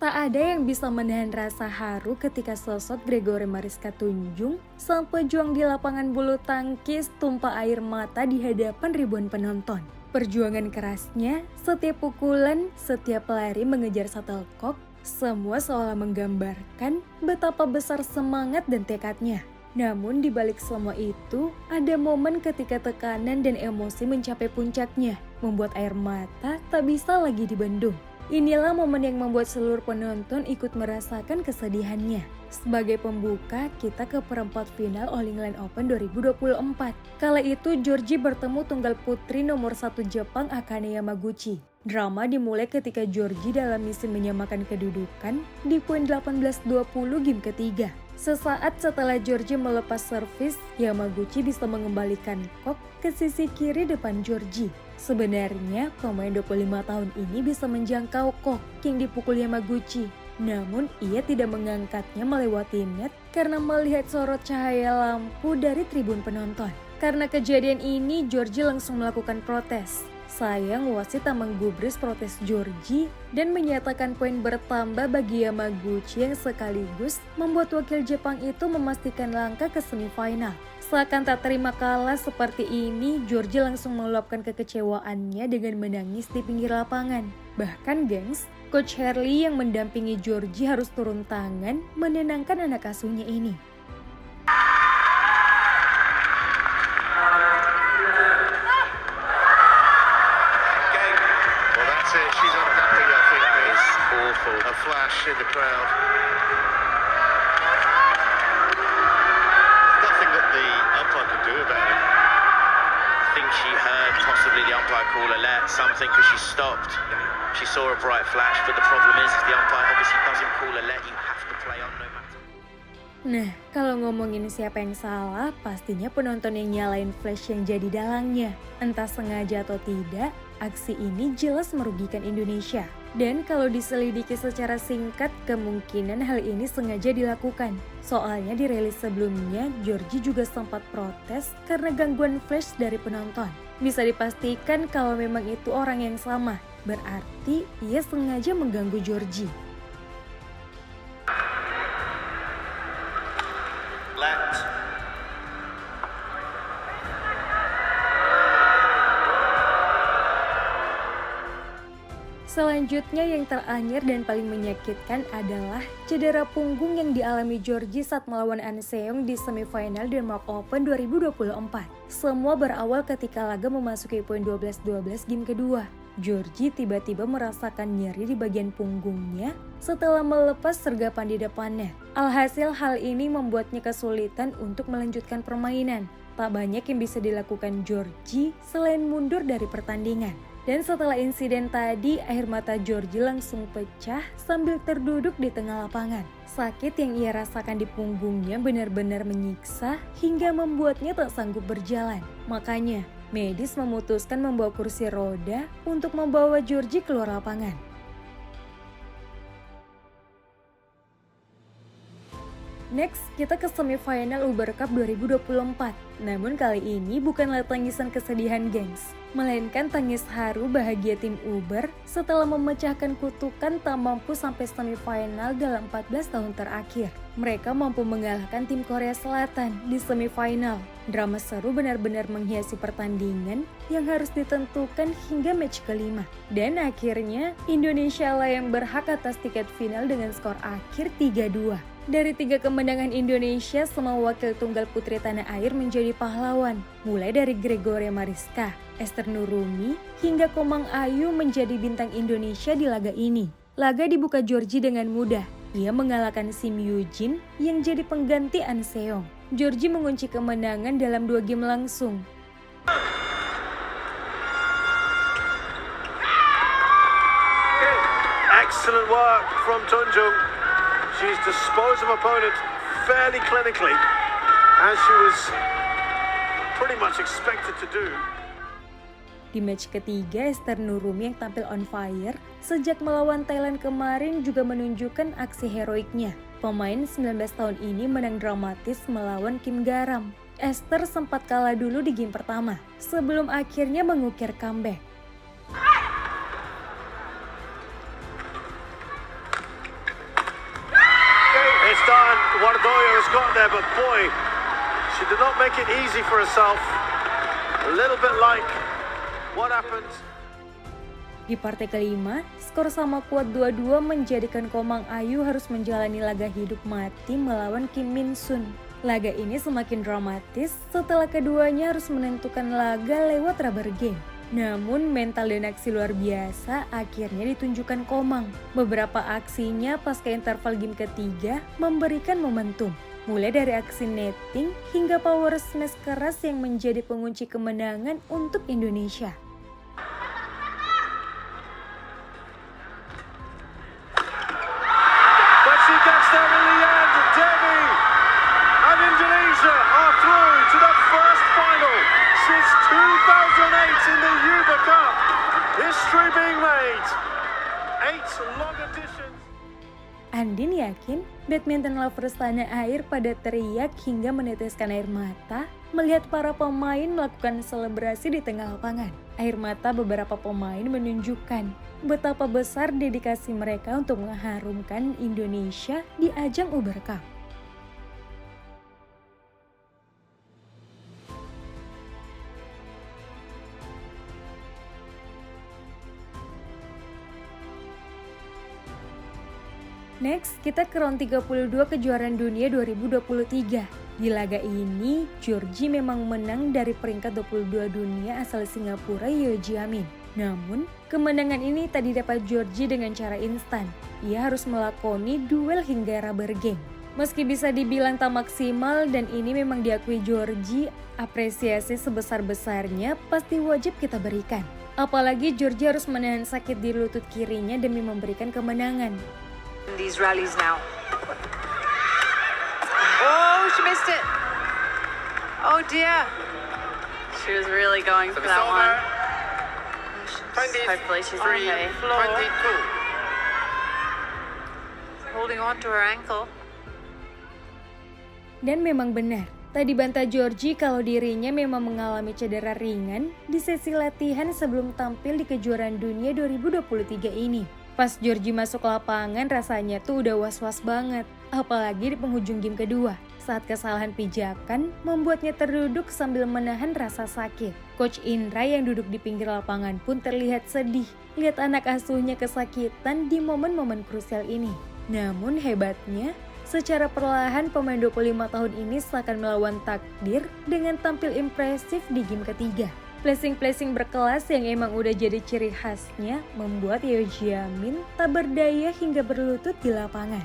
Tak ada yang bisa menahan rasa haru ketika sosok Gregory Mariska Tunjung, sang pejuang di lapangan bulu tangkis, tumpah air mata di hadapan ribuan penonton. Perjuangan kerasnya, setiap pukulan, setiap lari mengejar shuttlecock, semua seolah menggambarkan betapa besar semangat dan tekadnya. Namun di balik semua itu, ada momen ketika tekanan dan emosi mencapai puncaknya, membuat air mata tak bisa lagi dibendung. Inilah momen yang membuat seluruh penonton ikut merasakan kesedihannya. Sebagai pembuka, kita ke perempat final All England Open 2024. Kala itu Georgie bertemu tunggal putri nomor 1 Jepang Akane Yamaguchi. Drama dimulai ketika Georgie dalam misi menyamakan kedudukan di poin 18-20 game ketiga. Sesaat setelah Georgie melepas servis, Yamaguchi bisa mengembalikan kok ke sisi kiri depan Georgie. Sebenarnya, pemain 25 tahun ini bisa menjangkau kok yang dipukul Yamaguchi. Namun, ia tidak mengangkatnya melewati net karena melihat sorot cahaya lampu dari tribun penonton. Karena kejadian ini, Georgie langsung melakukan protes. Sayang, wasit tak menggubris protes Georgie dan menyatakan poin bertambah bagi Yamaguchi yang sekaligus membuat wakil Jepang itu memastikan langkah ke semifinal. Seakan tak terima kalah seperti ini, Georgie langsung meluapkan kekecewaannya dengan menangis di pinggir lapangan. Bahkan gengs, Coach Herli yang mendampingi Georgie harus turun tangan menenangkan anak asuhnya ini. A flash in the crowd. Nothing that the umpire could do about it. I think she heard possibly the umpire call a let something because she stopped. She saw a bright flash, but the problem is the umpire obviously doesn't call a let. You have to play on no matter. Nah, kalau ngomongin siapa yang salah, pastinya penonton yang nyalain flash yang jadi dalangnya. Entah sengaja atau tidak, aksi ini jelas merugikan Indonesia. Dan kalau diselidiki secara singkat, kemungkinan hal ini sengaja dilakukan. Soalnya di rilis sebelumnya, Georgie juga sempat protes karena gangguan flash dari penonton. Bisa dipastikan kalau memang itu orang yang sama, berarti ia sengaja mengganggu Georgie. Selanjutnya yang teranyar dan paling menyakitkan adalah cedera punggung yang dialami Georgie saat melawan An Seong di semifinal Denmark Open 2024. Semua berawal ketika laga memasuki poin 12-12 game kedua. Georgie tiba-tiba merasakan nyeri di bagian punggungnya setelah melepas sergapan di depannya. Alhasil hal ini membuatnya kesulitan untuk melanjutkan permainan. Tak banyak yang bisa dilakukan Georgie selain mundur dari pertandingan. Dan setelah insiden tadi, air mata Georgie langsung pecah sambil terduduk di tengah lapangan. Sakit yang ia rasakan di punggungnya benar-benar menyiksa hingga membuatnya tak sanggup berjalan. Makanya, medis memutuskan membawa kursi roda untuk membawa Georgie keluar lapangan. Next, kita ke semifinal Uber Cup 2024. Namun kali ini bukanlah tangisan kesedihan gengs, melainkan tangis haru bahagia tim Uber setelah memecahkan kutukan tak mampu sampai semifinal dalam 14 tahun terakhir. Mereka mampu mengalahkan tim Korea Selatan di semifinal. Drama seru benar-benar menghiasi pertandingan yang harus ditentukan hingga match kelima. Dan akhirnya, Indonesia lah yang berhak atas tiket final dengan skor akhir 3-2. Dari 3 kemenangan Indonesia, semua wakil tunggal putri tanah air menjadi pahlawan. Mulai dari Gregory Mariska, Esther Nurumi, hingga Komang Ayu menjadi bintang Indonesia di laga ini. Laga dibuka Georgie dengan mudah. Ia mengalahkan Sim Yoo-jin yang jadi pengganti An Seong. Georgie mengunci kemenangan dalam 2 game langsung. Excellent work from Tunjung. She's disposed of opponent fairly clinically, as she was pretty much expected to do. Di match ketiga, Esther Nurumi yang tampil on fire sejak melawan Thailand kemarin juga menunjukkan aksi heroiknya. Pemain 19 tahun ini menang dramatis melawan Kim Garam. Esther sempat kalah dulu di game pertama, sebelum akhirnya mengukir comeback. Nagoya has got there, but boy, she did not make it easy for herself. A little bit like what happened. Di partai kelima, skor sama kuat 2-2 menjadikan Komang Ayu harus menjalani laga hidup mati melawan Kim Min Sun. Laga ini semakin dramatis setelah keduanya harus menentukan laga lewat rubber game. Namun mental dan aksi luar biasa akhirnya ditunjukkan Komang. Beberapa aksinya pasca interval game ketiga memberikan momentum. Mulai dari aksi netting hingga power smash keras yang menjadi pengunci kemenangan untuk Indonesia. But she gets there in the end. Devi and Indonesia are through to the first final since 2008 in the Yuba Cup. History being made. 8 long editions. Andin yakin badminton lovers tanah air pada teriak hingga meneteskan air mata melihat para pemain melakukan selebrasi di tengah lapangan. Air mata beberapa pemain menunjukkan betapa besar dedikasi mereka untuk mengharumkan Indonesia di ajang Uber Cup. Next, kita ke round 32 kejuaraan dunia 2023. Di laga ini, Georgie memang menang dari peringkat 22 dunia asal Singapura Yeo Jia Min. Namun, kemenangan ini tak didapat Georgie dengan cara instan. Ia harus melakoni duel hingga rubber game. Meski bisa dibilang tak maksimal dan ini memang diakui Georgie, apresiasi sebesar-besarnya pasti wajib kita berikan. Apalagi Georgie harus menahan sakit di lutut kirinya demi memberikan kemenangan. These rallies now. Oh, she missed it. Oh dear. She was really going for that one. Hopefully she's okay. 22. Holding on to her ankle. Dan memang benar, tak dibantah Georgie kalau dirinya memang mengalami cedera ringan di sesi latihan sebelum tampil di kejuaraan dunia 2023 ini. Pas Georgie masuk lapangan rasanya tuh udah was-was banget, apalagi di penghujung game kedua. Saat kesalahan pijakan membuatnya terduduk sambil menahan rasa sakit. Coach Indra yang duduk di pinggir lapangan pun terlihat sedih lihat anak asuhnya kesakitan di momen-momen krusial ini. Namun hebatnya, secara perlahan pemain 25 tahun ini seakan melawan takdir dengan tampil impresif di game ketiga. Placing-placing berkelas yang emang udah jadi ciri khasnya membuat Yeo Jia Min tak berdaya hingga berlutut di lapangan.